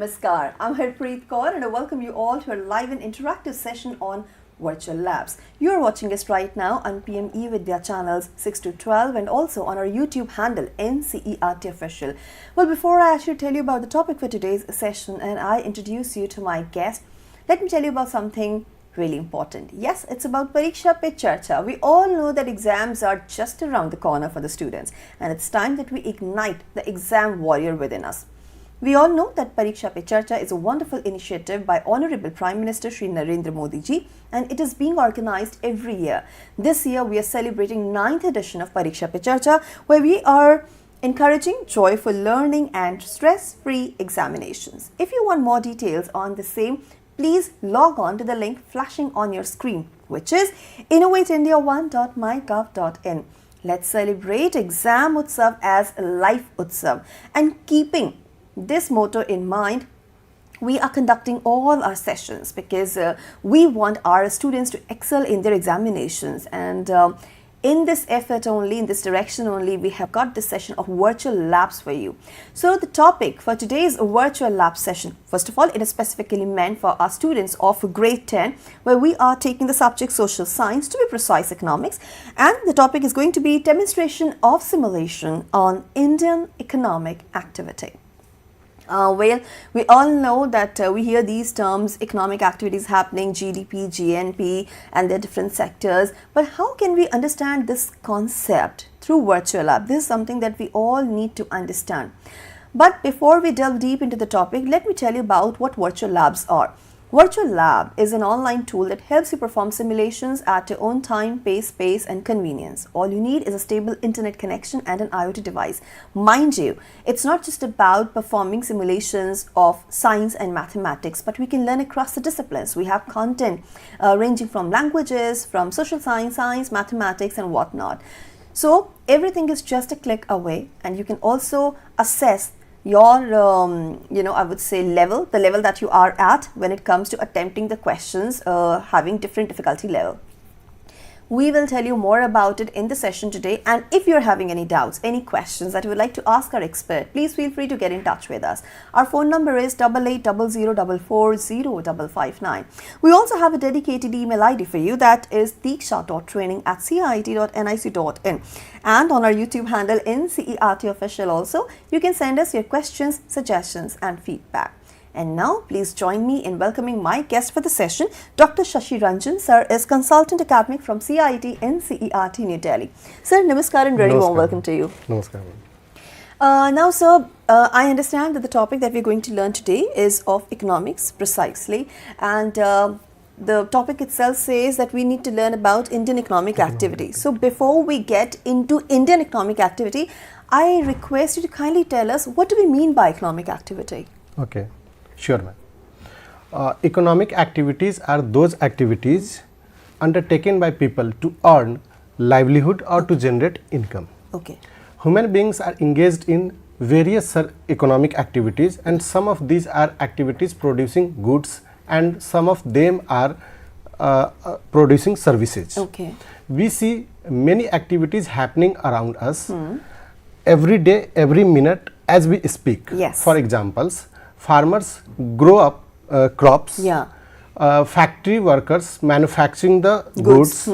Namaskar. I'm Harpreet Kaur and I welcome you all to a live and interactive session on virtual labs. You're watching us right now on PM eVidya channels 6 to 12 and also on our YouTube handle NCERT Official. Well, before I actually tell you about the topic for today's session and I introduce you to my guest, let me tell you about something really important. Yes, it's about Pariksha Pe Charcha. We all know that exams are just around the corner for the students and it's time that we ignite the exam warrior within us. We all know that Pariksha Pe Charcha is a wonderful initiative by Honorable Prime Minister Shri Narendra Modi ji and it is being organized every year. This year we are celebrating 9th edition of Pariksha Pe Charcha where we are encouraging joyful learning and stress-free examinations. If you want more details on the same, please log on to the link flashing on your screen, which is innovateindia1.mygov.in. Let's celebrate Exam Utsav as Life Utsav. And keeping this motto in mind, we are conducting all our sessions because we want our students to excel in their examinations. And in this effort only, in this direction only, we have got this session of virtual labs for you. So the topic for today's virtual lab session, first of all, it is specifically meant for our students of grade 10, where we are taking the subject social science, to be precise economics, and the topic is going to be demonstration of simulation on Indian economic activity. Well, we all know that we hear these terms, economic activities happening, GDP, GNP, and their different sectors. But how can we understand this concept through virtual lab? This is something that we all need to understand. But before we delve deep into the topic, let me tell you about what virtual labs are. Virtual lab is an online tool that helps you perform simulations at your own time, pace, space, and convenience. All you need is a stable internet connection and an IoT device. Mind you, it's not just about performing simulations of science and mathematics, but we can learn across the disciplines. We have content ranging from languages, from social science, mathematics, and whatnot. So everything is just a click away, and you can also assess your, I would say the level that you are at when it comes to attempting the questions, having different difficulty level. We will tell you more about it in the session today, and if you're having any doubts, any questions that you would like to ask our expert, please feel free to get in touch with us. Our phone number is 8800440559. We also have a dedicated email ID for you, that is diksha.training@ciet.nic.in, and on our YouTube handle NCERT Official also, you can send us your questions, suggestions and feedback. And now, please join me in welcoming my guest for the session. Dr. Shashi Ranjan, sir, is Consultant Academic from CIET NCERT, New Delhi. Sir, namaskar and very warm welcome to you. Namaskar. Now, sir, I understand that the topic that we're going to learn today is of economics, precisely. And the topic itself says that we need to learn about Indian economic activity. So, before we get into Indian economic activity, I request you to kindly tell us, what do we mean by economic activity? Okay. Sure, ma'am. Economic activities are those activities undertaken by people to earn livelihood or to generate income. Okay. Human beings are engaged in various economic activities, and some of these are activities producing goods and some of them are producing services. Okay. We see many activities happening around us every day, every minute as we speak. Yes. For examples, farmers grow up crops, factory workers manufacturing the goods,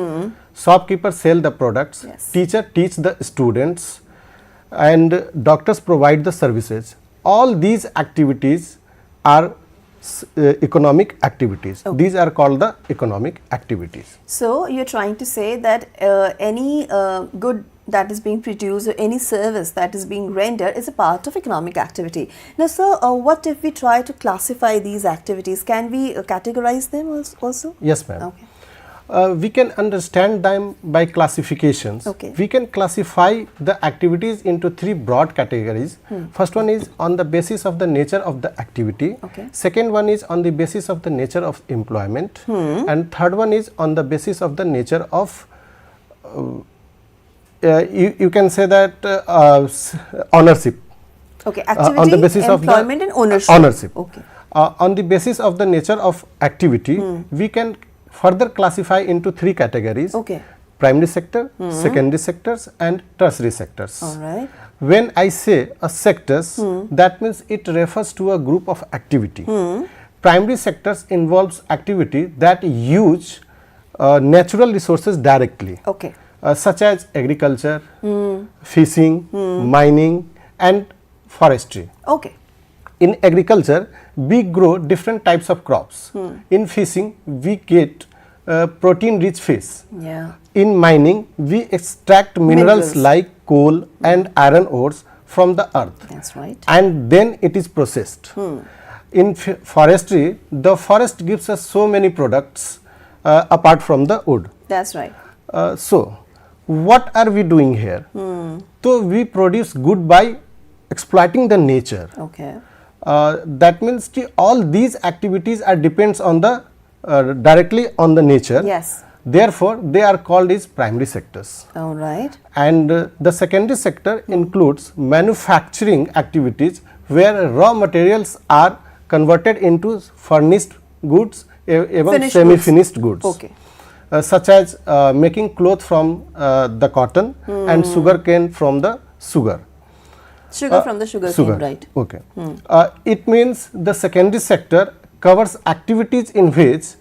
shopkeepers sell the products, teacher teach the students, and doctors provide the services. All these activities are economic activities. Okay. These are called the economic activities. So, you're trying to say that any good that is being produced or any service that is being rendered is a part of economic activity. Now, sir, what if we try to classify these activities? Can we categorize them also? Yes, ma'am. Okay. We can understand them by classifications. Okay. We can classify the activities into three broad categories. First one is on the basis of the nature of the activity. Okay. Second one is on the basis of the nature of employment. And third one is on the basis of the nature of you can say that ownership. Okay, activity, on the basis employment of and ownership. Ownership. Okay. On the basis of the nature of activity, we can further classify into three categories. Okay. Primary sector, secondary sectors and tertiary sectors. All right. When I say a sectors, that means it refers to a group of activity. Primary sectors involves activity that use natural resources directly, Okay. Such as agriculture, fishing, mining and forestry. Okay. In agriculture, we grow different types of crops. In fishing, we get protein rich fish. Yeah. In mining, we extract minerals like coal and iron ores from the earth. That's right. And then it is processed. In forestry, the forest gives us so many products apart from the wood. That's right. So, what are we doing here? So, we produce good by exploiting the nature. Okay. That means ki all these activities are depends on the directly on the nature. Yes. Therefore, they are called as primary sectors. All right. And the secondary sector includes manufacturing activities where raw materials are converted into furnished goods, even semi-finished goods. Okay. Such as making cloth from the cotton and sugar cane from the sugar. Sugar from the sugar cane, right. Okay. It means the secondary sector covers activities in which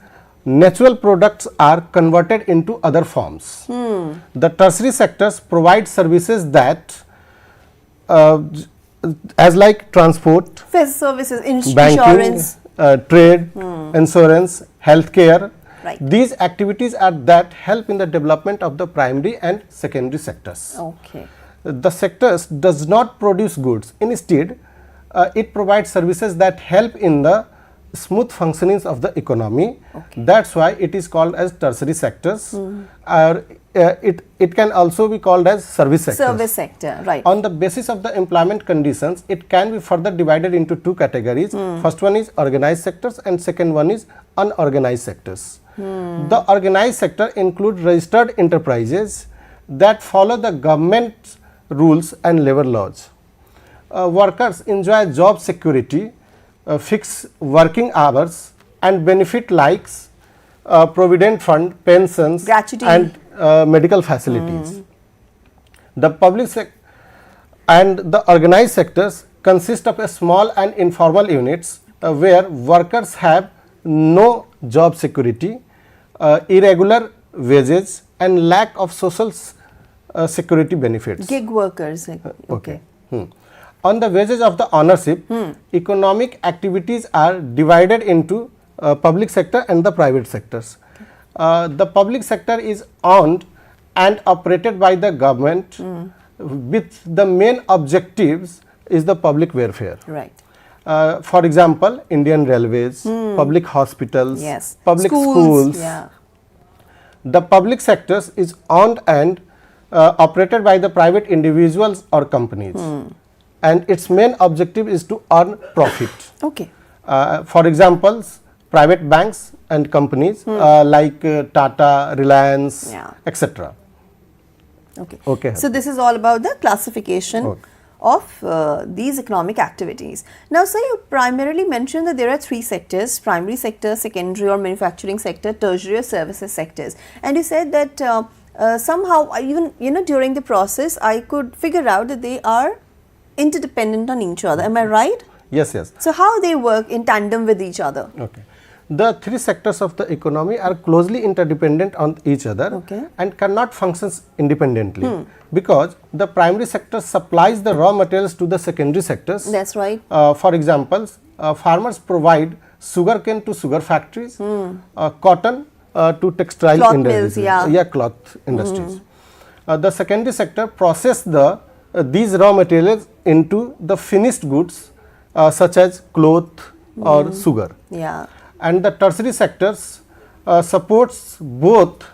natural products are converted into other forms. The tertiary sectors provide services that as like transport, Services, banking, insurance. trade, insurance, healthcare. Right. These activities are that help in the development of the primary and secondary sectors. Okay. The sectors does not produce goods. Instead, it provides services that help in the smooth functionings of the economy. Okay. That's why it is called as tertiary sectors. It can also be called as service sectors. Service sector, right. On the basis of the employment conditions, it can be further divided into two categories. First one is organized sectors and second one is unorganized sectors. The organized sector include registered enterprises that follow the government rules and labor laws. Workers enjoy job security, fixed working hours and benefit likes provident fund, pensions gratuity and medical facilities. The public sector and the organized sectors consist of a small and informal units where workers have no job security, irregular wages and lack of social security benefits. Gig workers. Okay. On the basis of the ownership, economic activities are divided into public sector and the private sectors. The public sector is owned and operated by the government with the main objectives is the public welfare. Right. For example, Indian Railways, public hospitals, public schools. Yeah. The public sectors is owned and operated by the private individuals or companies. And its main objective is to earn profit. Okay. For example, private banks and companies like Tata, Reliance, etc. Okay. Okay. So this is all about the classification of these economic activities. Now, sir, you primarily mentioned that there are three sectors: primary sector, secondary or manufacturing sector, tertiary or services sectors. And you said that somehow, even during the process, I could figure out that they are interdependent on each other. Am I right? Yes, yes. So how they work in tandem with each other? Okay. The three sectors of the economy are closely interdependent on each other and cannot function independently because the primary sector supplies the raw materials to the secondary sectors. That's right. For example, farmers provide sugarcane to sugar factories, cotton to textile cloth industries. mills, cloth industries. The secondary sector process these raw materials into the finished goods such as cloth or sugar. Yeah. And the tertiary sectors supports both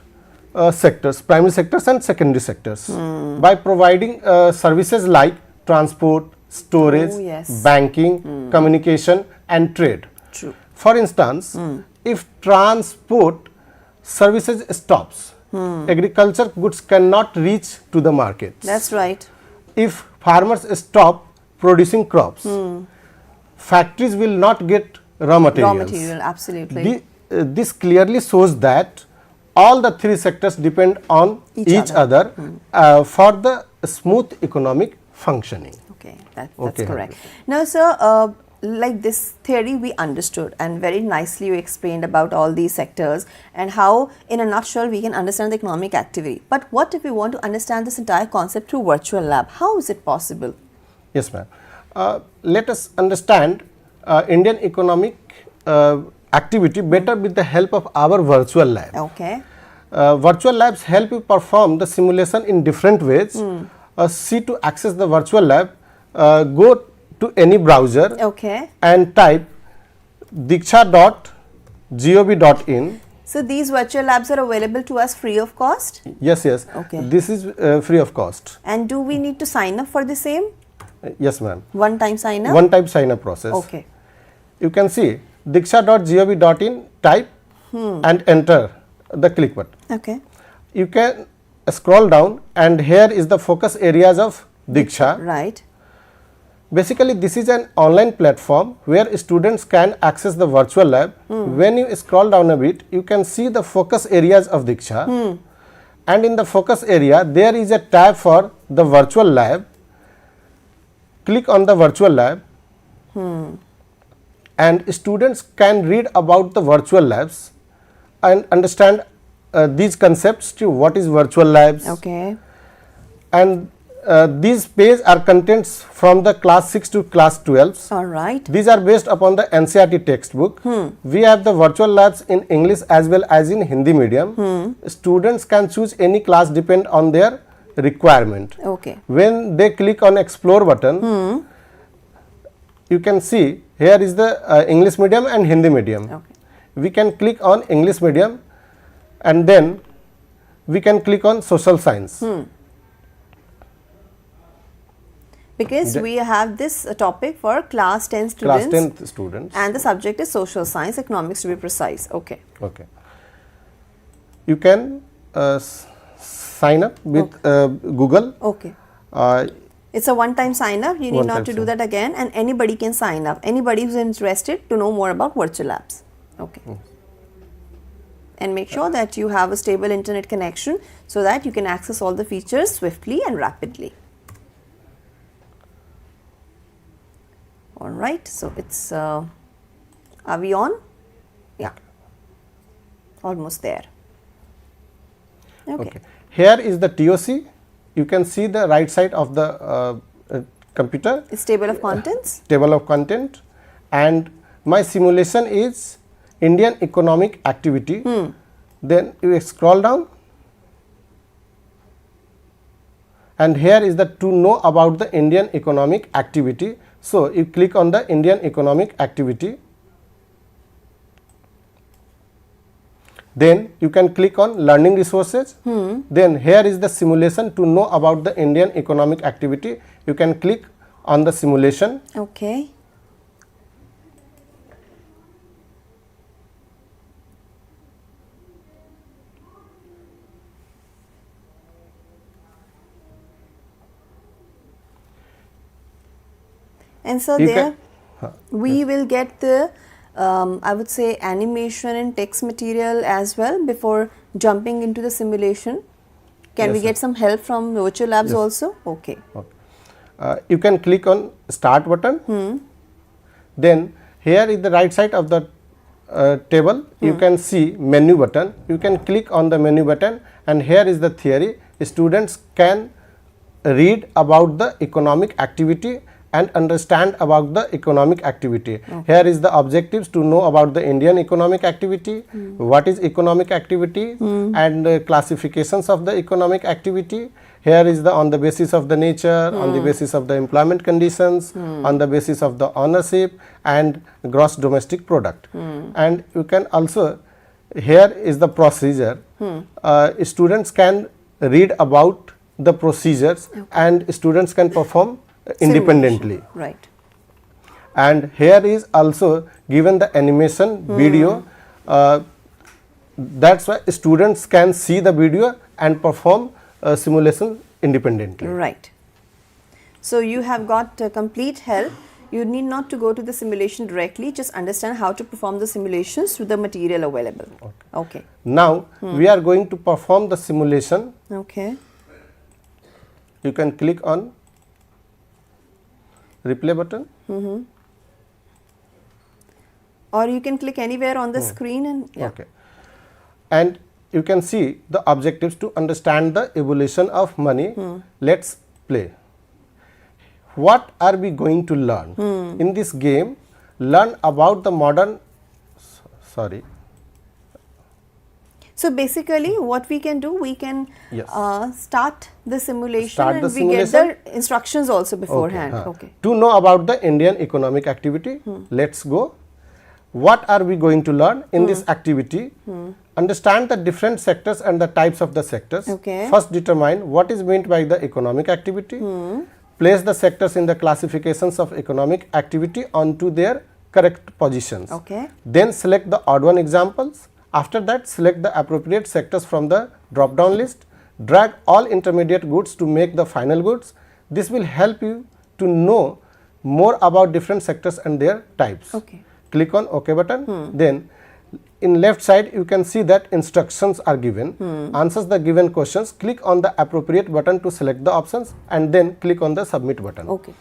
sectors, primary sectors and secondary sectors by providing services like transport, storage, banking, communication and trade. True. For instance, if transport services stops, agriculture goods cannot reach to the market. That's right. If farmers stop producing crops, factories will not get raw materials. Raw material, absolutely. This clearly shows that all the three sectors depend on each other for the smooth economic functioning. Okay, that's Okay. correct. Now, sir, like this theory we understood, and very nicely you explained about all these sectors and how in a nutshell we can understand the economic activity. But what if we want to understand this entire concept through virtual lab? How is it possible? Yes, ma'am. Let us understand Indian economic activity better with the help of our virtual lab. Okay. Virtual labs help you perform the simulation in different ways. See, to access the virtual lab, go to any browser Okay. and type diksha.gov.in. So these virtual labs are available to us free of cost? Yes, yes. Okay. This is free of cost. And do we need to sign up for the same? Yes, ma'am. One time sign up? One time sign up process. Okay. You can see diksha.gov.in, type and enter the click button. Okay. You can scroll down and here is the focus areas of Diksha. Right. Basically, this is an online platform where students can access the virtual lab. When you scroll down a bit, you can see the focus areas of Diksha. And in the focus area, there is a tab for the virtual lab. Click on the virtual lab. And students can read about the virtual labs and understand these concepts too. What is virtual labs? Okay. And these pages are contents from the class 6 to class 12. All right. These are based upon the NCERT textbook. We have the virtual labs in English as well as in Hindi medium. Students can choose any class depend on their requirement. Okay. When they click on explore button, you can see here is the English medium and Hindi medium. Okay. We can click on English medium and then we can click on social science. Because we have this topic for class 10 students. Class 10 students. And the subject is social science, economics to be precise. Okay. Okay. You can sign up with Google. Okay. Uh, It's a one-time sign up. You need One not time to do sign that again, and anybody can sign up. Anybody who's interested to know more about virtual labs. Okay. And make sure that you have a stable internet connection so that you can access all the features swiftly and rapidly. All right. So it's are we on? Yeah. Almost there. Okay. Here is the TOC. You can see the right side of the computer. It's table of contents. Table of content, and my simulation is Indian economic activity. Then you scroll down, and here is the to know about the Indian economic activity. So you click on the Indian economic activity. Then you can click on learning resources. Then here is the simulation to know about the Indian economic activity. You can click on the simulation. Okay. And so You there can- we will get the I would say animation and text material as well before jumping into the simulation. Can we Yes, get some help from virtual labs Yes. also? Okay. You can click on start button. Then here is the right side of the table. You can see menu button. You can click on the menu button, and here is the theory. Students can read about the economic activity and understand about the economic activity. Here is the objectives to know about the Indian economic activity, what is economic activity, and classifications of the economic activity. Here is the on the basis of the nature, on the basis of the employment conditions, on the basis of the ownership and gross domestic product. And you can also, here is the procedure. Students can read about the procedures and students can perform independently. Simulation. Right. And here is also given the animation video. That's why students can see the video and perform simulation independently. Right. So you have got complete help. You need not to go to the simulation directly, just understand how to perform the simulations through the material available. Okay. Now we are going to perform the simulation. Okay. You can click on replay button. Or you can click anywhere on the screen and Okay. And you can see the objectives to understand the evolution of money. Let's play. What are we going to learn? In this game, learn about the modern, sorry. So basically what we can do, we can Yes. start the simulation Start and the we get simulation. the instructions also beforehand. Okay, Okay. To know about the Indian economic activity, let's go. What are we going to learn in this activity? Understand the different sectors and the types of the sectors. Okay. First determine what is meant by the economic activity. Place the sectors in the classifications of economic activity onto their correct positions. Okay. Then select the odd one examples. After that, select the appropriate sectors from the drop down list. Drag all intermediate goods to make the final goods. This will help you to know more about different sectors and their types. Okay. Click on OK button. Then in left side you can see that instructions are given. Answers the given questions. Click on the appropriate button to select the options and then click on the submit button. Okay.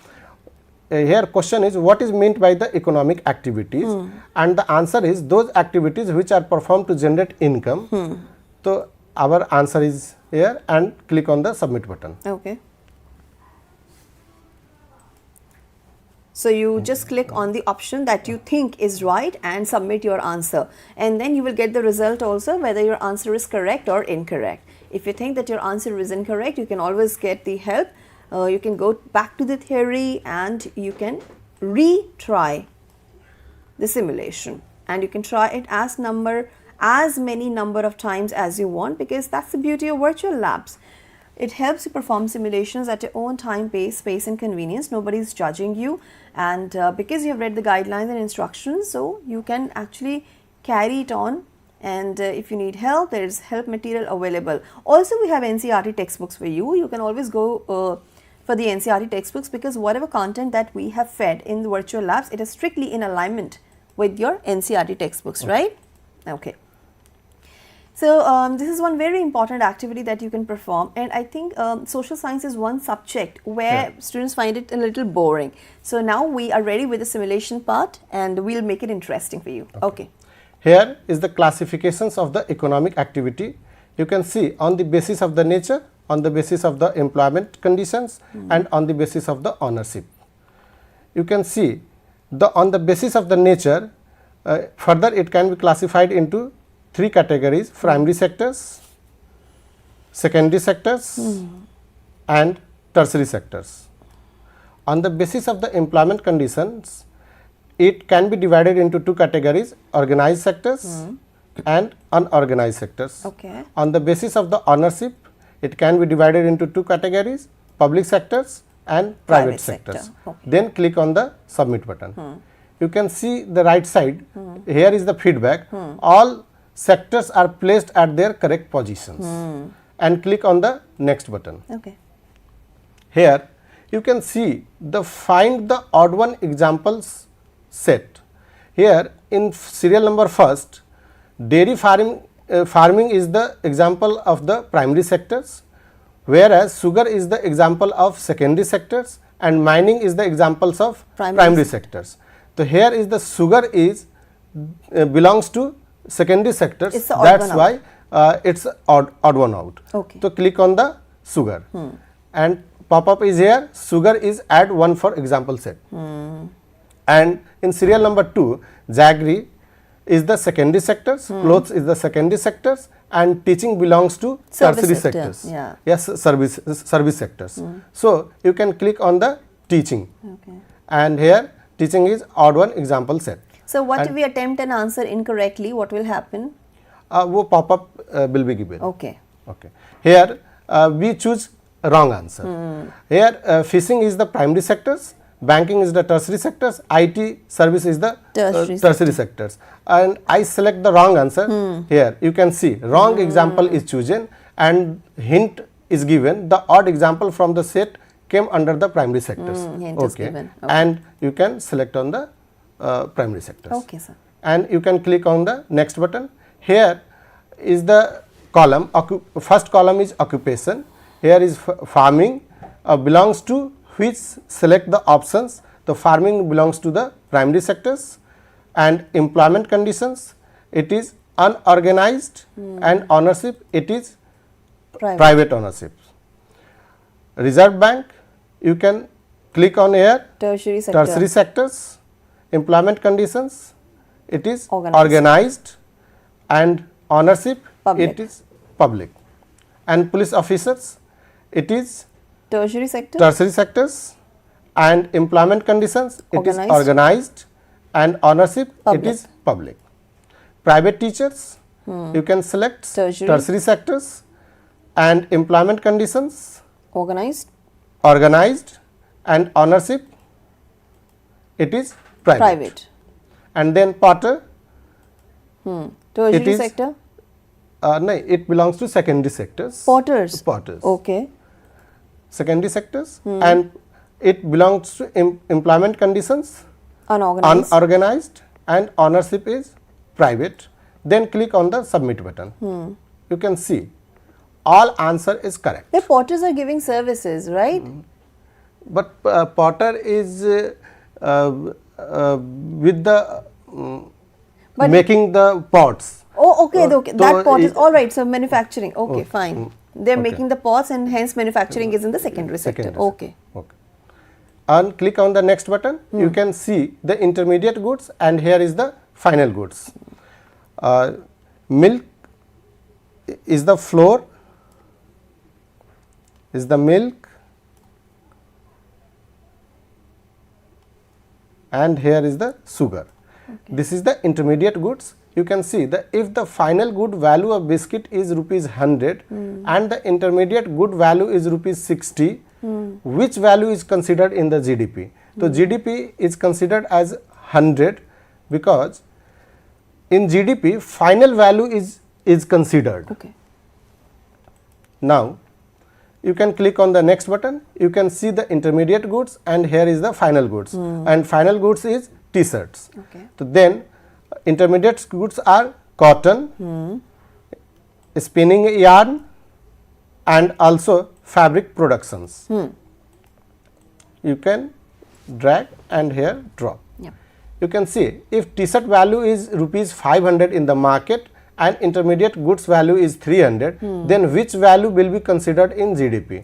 Here question is what is meant by the economic activities, and the answer is those activities which are performed to generate income. So our answer is here, and click on the submit button. Okay. So you just click on the option that you think is right and submit your answer, and then you will get the result also whether your answer is correct or incorrect. If you think that your answer is incorrect, you can always get the help. You can go back to the theory and you can retry the simulation, and you can try it as many number of times as you want, because that's the beauty of virtual labs. It helps you perform simulations at your own time, pace, space and convenience. Nobody is judging you, and because you have read the guidelines and instructions, so you can actually carry it on. And if you need help, there is help material available. Also, we have NCERT textbooks for you. You can always go for the NCERT textbooks, because whatever content that we have fed in the virtual labs, it is strictly in alignment with your NCERT textbooks, right? Okay. So this is one very important activity that you can perform, and I think social science is one subject where students find it a little boring. So now we are ready with the simulation part, and we'll make it interesting for you. Okay. Here is the classifications of the economic activity. You can see on the basis of the nature, on the basis of the employment conditions, and on the basis of the ownership. You can see on the basis of the nature, further it can be classified into three categories: primary sectors, secondary sectors, and tertiary sectors. On the basis of the employment conditions, it can be divided into two categories: organized sectors and unorganized sectors. Okay. On the basis of the ownership, it can be divided into two categories: public sectors and private sectors. Okay. Then click on the submit button. You can see the right side. Here is the feedback. All sectors are placed at their correct positions, and click on the next button. Okay. Here you can see the find the odd one examples set. Here in serial number first, dairy farming is the example of the primary sectors, whereas sugar is the example of secondary sectors, and mining is the examples of primary sectors. So here is the sugar is belongs to secondary sectors. It's the odd that's one why it's odd one out. Okay. So click on the sugar, and pop-up is here. Sugar is add one for example set. And in serial number 2, jaggery is the secondary sectors, clothes is the secondary sectors, and teaching belongs to tertiary sectors. Yeah. Yes, service sectors. So you can click on the teaching, Okay. and here teaching is odd one example set. So what if we attempt an answer incorrectly? What will happen? वो pop-up will be given. Okay. Okay. Here we choose wrong answer. Here fishing is the primary sectors, banking is the tertiary sectors, IT service is the tertiary sectors, and I select the wrong answer. Here you can see wrong example is chosen, and hint is given. The odd example from the set came under the primary sectors. Hint is given. Okay. And you can select on the primary sectors. Okay, sir. And you can click on the next button. Here is the column. First column is occupation. Here is farming, belongs to which select the options The farming belongs to the primary sectors. And employment conditions, it is unorganized, and ownership, it is private ownership. Reserve Bank, you can click on here, tertiary sector. Tertiary sectors. Employment conditions, it is Organized. and ownership, Public. it is public. And police officers, it is Tertiary sector. tertiary sectors, and employment conditions, it is Organized. organized, and ownership, Public. it is public. Private teachers, you can select Tertiary. sectors, and employment conditions, Organized. organized, and ownership, it is private. And then potter, Tertiary It is- sector. no, it belongs to secondary sectors. Potters. Potters. Okay. Secondary sectors, and it belongs to employment conditions, Unorganized. unorganized, and ownership is private. Then click on the submit button. You can see all answer is correct. The potters are giving services, right? But potter is with the But- making the pots. Oh, okay. Okay. So That pot is it- all right. So manufacturing. Okay, Okay. fine. They're Okay. making the pots, and hence manufacturing is in the secondary sector. Secondary. Okay. Okay. And click on the next button. You can see the intermediate goods, and here is the final goods. Milk is the flour, is the milk, and here is the sugar. This is the intermediate goods. You can see that if the final good value of biscuit is rupees 100 and the intermediate good value is rupees 60, which value is considered in the GDP? So GDP is considered as 100 because in GDP final value is considered. Okay. Now you can click on the next button. You can see the intermediate goods, and here is the final goods, and final goods is t-shirts. Okay. So then intermediate goods are cotton, spinning yarn, and also fabric productions. You can drag and here drop. Yep. You can see if t-shirt value is rupees 500 in the market and intermediate goods value is 300, then which value will be considered in GDP?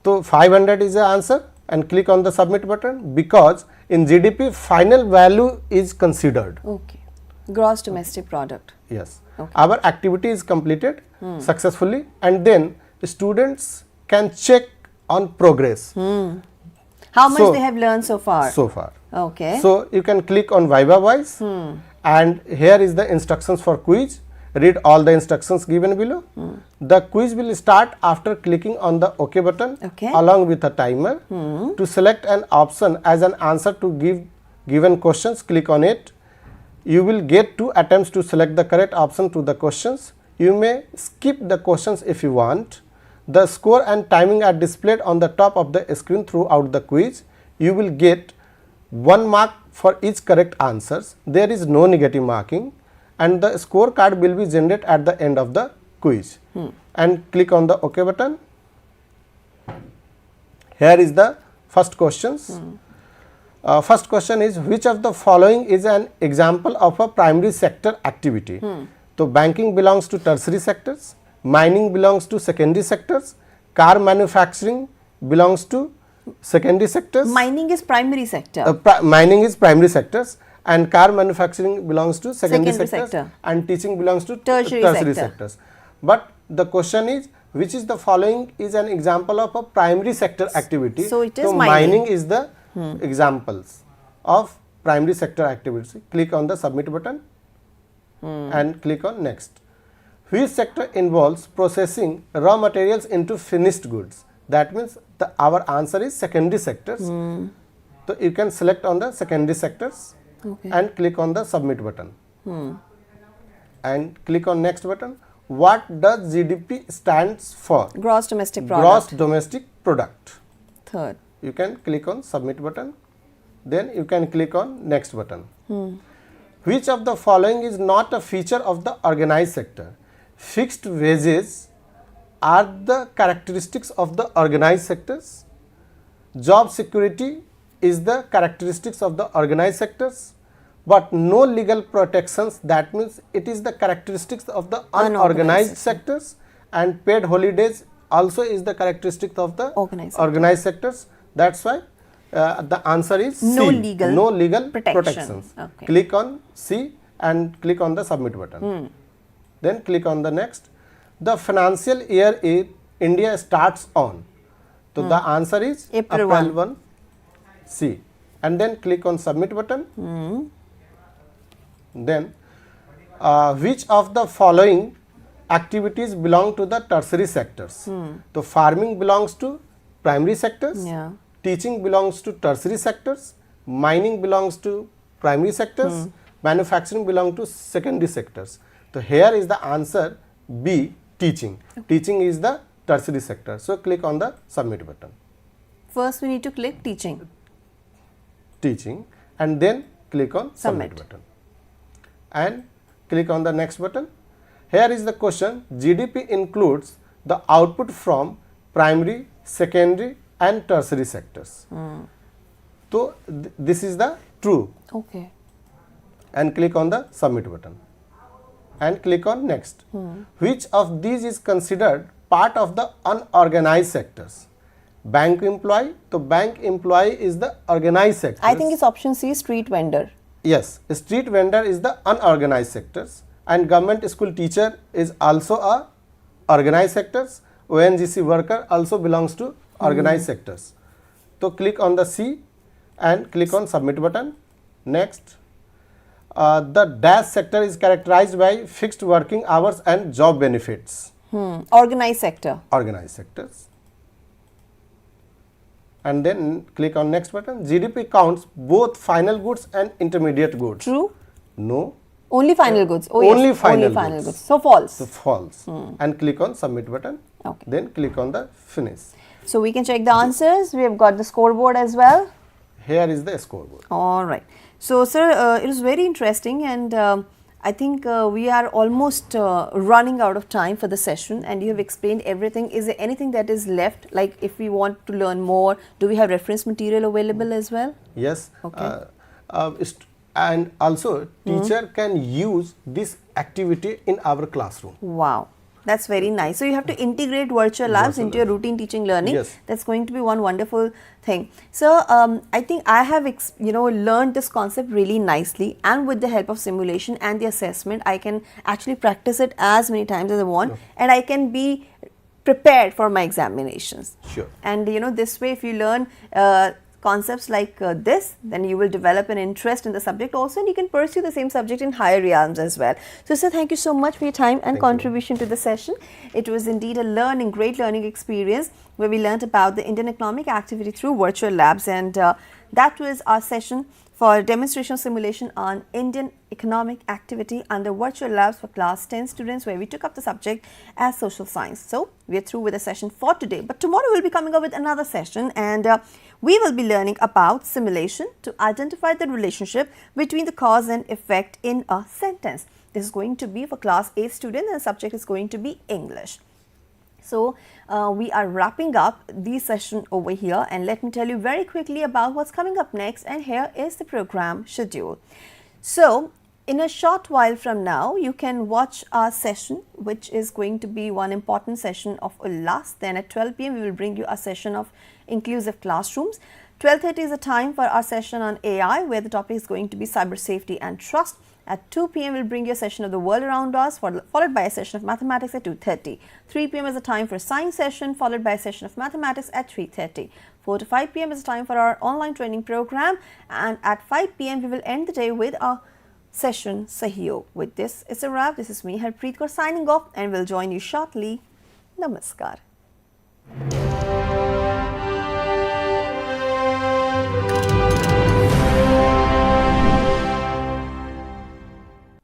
So 500 is the answer, and click on the submit button because in GDP final value is considered. Okay. Gross domestic product. Yes. Okay. Our activity is completed successfully, and then students can check on progress. How much So- they have learned so far? So far. Okay. So you can click on Viva Voice, and here is the instructions for quiz. Read all the instructions given below. The quiz will start after clicking on the OK button Okay. along with a timer. To select an option as an answer to given questions, click on it. You will get 2 attempts to select the correct option to the questions. You may skip the questions if you want. The score and timing are displayed on the top of the screen throughout the quiz. You will get 1 mark for each correct answers. There is no negative marking, and the scorecard will be generated at the end of the quiz. And click on the OK button. Here is the first questions. First question is, which of the following is an example of a primary sector activity? So banking belongs to tertiary sectors, mining belongs to secondary sectors, car manufacturing belongs to secondary sectors. Mining is primary sector. Mining is primary sectors, and car manufacturing belongs to secondary Secondary sectors, sector. and teaching belongs to Tertiary sector. sectors. But the question is, which is the following is an example of a primary sector activity? So it is mining. is the examples of primary sector activity. Click on the submit button and click on next. Which sector involves processing raw materials into finished goods? That means our answer is secondary sectors. So you can select on the secondary sectors and click on the submit button and click on next button. What does GDP stands for? Gross domestic product. Gross domestic product. Third. You can click on submit button, then you can click on next button. Which of the following is not a feature of the organized sector? Fixed wages are the characteristics of the organized sectors. Job security is the characteristics of the organized sectors, but no legal protections. That means it is the characteristics of the unorganized sectors, and paid holidays also is the characteristics of the organized sectors. That's why the answer is C. No legal protections. Okay. Click on C and click on the submit button. Then click on the next. The financial year in India starts on. So the answer is April 1. C. And then click on submit button. Then which of the following activities belong to the tertiary sectors? So farming belongs to primary sectors. Teaching belongs to tertiary sectors. Mining belongs to primary sectors. Manufacturing belongs to secondary sectors. So here is the answer B, teaching. Teaching is the tertiary sector. So click on the submit button. First we need to click teaching. Teaching, and then click on submit button. And click on the next button. Here is the question. GDP includes the output from primary, secondary and tertiary sectors. So this is the true. Okay. And click on the submit button. And click on next. Which of these is considered part of the unorganized sectors? Bank employee. So bank employee is the organized sector. I think it's option C, street vendor. Yes, street vendor is the unorganized sectors, and government school teacher is also a organized sectors. ONGC worker also belongs to organized sectors. So click on the C and click on submit button. Next. The dash sector is characterized by fixed working hours and job benefits. Organized sector. Organized sectors. And then click on next button. GDP counts both final goods and intermediate goods. True? No. Only final goods. Oh, only yes. final goods. goods. So false. So false. And click on submit button. Okay. Then click on the finish. So we can check the answers. We have got the scoreboard as well. Here is the scoreboard. All right. So sir, it was very interesting, and I think we are almost running out of time for the session, and you have explained everything. Is there anything that is left, like if we want to learn more, do we have reference material available as well? Yes. Okay. And also teacher can use this activity in our classroom. Wow. That's very nice. So you have to integrate virtual labs into your routine teaching learning. Yes. That's going to be one wonderful thing. So I think I have learned this concept really nicely, and with the help of simulation and the assessment, I can actually practice it as many times as I want, and I can be prepared for my examinations. Sure. And this way, if you learn concepts like this, then you will develop an interest in the subject also, and you can pursue the same subject in higher realms as well. So sir, thank you so much for your time and contribution to the session. It was indeed a great learning experience, where we learnt about the Indian economic activity through virtual labs, and that was our session for demonstration simulation on Indian economic activity under virtual labs for class 10 students, where we took up the subject as social science. So we are through with the session for today, but tomorrow we'll be coming up with another session, and we will be learning about simulation to identify the relationship between the cause and effect in a sentence. This is going to be for class 8 students, and the subject is going to be English. So we are wrapping up the session over here, and let me tell you very quickly about what's coming up next, and here is the program schedule. So in a short while from now, you can watch our session, which is going to be one important session of Ullas. Then at 12 p.m. we will bring you a session of inclusive classrooms. 12:30 is the time for our session on AI, where the topic is going to be cyber safety and trust. At 2 p.m. we'll bring you a session of the world around us, followed by a session of mathematics at 2:30. 3 p.m. is the time for science session, followed by a session of mathematics at 3:30. 4 to 5 p.m. is the time for our online training program, and at 5 p.m. we will end the day with our session Sahiyog. With this, it's a wrap. This is me, Harpreet Kaur, signing off, and we'll join you shortly. Namaskar.